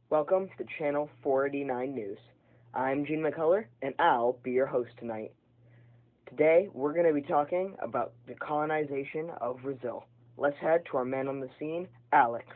Welcome to Channel 489 News. I'm Gene McCullough, and I'll be your host tonight. Today, we're going to be talking about the colonization of Brazil. Let's head to our man on the scene, Alex.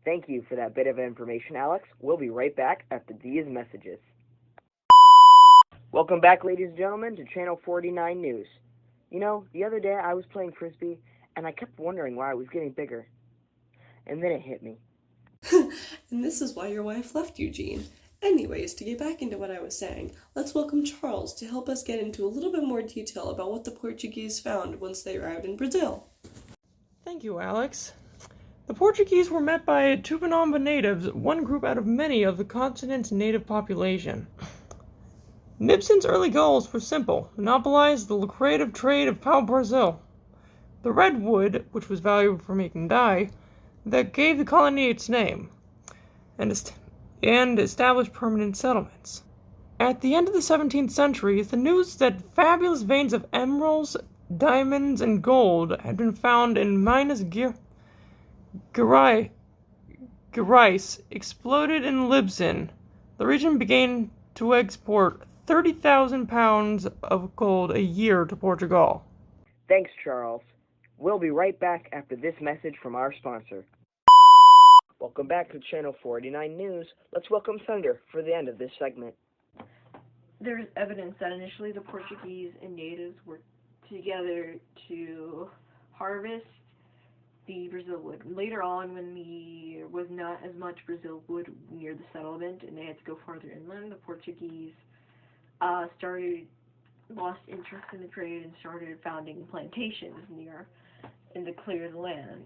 Thank you for that bit of information, Alex. We'll be right back after these messages. Welcome back, ladies and gentlemen, to Channel 49 News. You know, the other day I was playing Frisbee, and I kept wondering why I was getting bigger. And then it hit me. And this is why your wife left you, Gene. Anyways, to get back into what I was saying, let's welcome Charles to help us get into a little bit more detail about what the Portuguese found once they arrived in Brazil. Thank you, Alex. The Portuguese were met by Tupinamba natives, one group out of many of the continent's native population. Nipson's early goals were simple: monopolize the lucrative trade of pau-brazil, the redwood, which was valuable for making dye, that gave the colony its name, and establish permanent settlements. At the end of the 17th century, the news that fabulous veins of emeralds, diamonds, and gold had been found in Minas Gerais exploded in Libsyn. The region began to export 30,000 pounds of gold a year to Portugal. Thanks, Charles. We'll be right back after this message from our sponsor. Welcome back to Channel 49 News. Let's welcome Thunder for the end of this segment. There's evidence that initially the Portuguese and natives worked together to harvest the Brazil wood. Later on, when there was not as much Brazil wood near the settlement and they had to go farther inland, the Portuguese lost interest in the trade and started founding plantations near and to clear the land.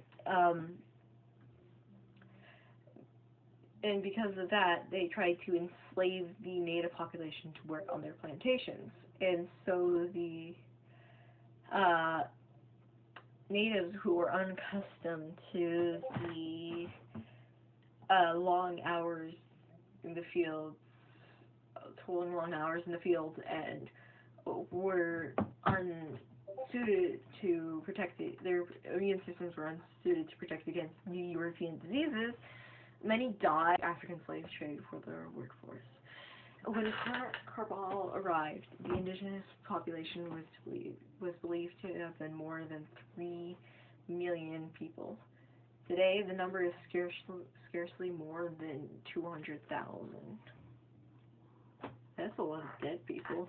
And because of that, they tried to enslave the native population to work on their plantations. And so the natives who were unaccustomed to the long hours in the field, toiling long hours in the field, and were unsuited to protect their immune systems were unsuited to protect against the European diseases. Many died African slave trade for their workforce. When Cabral arrived, the indigenous population was believed to have been more than 3 million people. Today, the number is scarcely more than 200,000. That's a lot of dead people.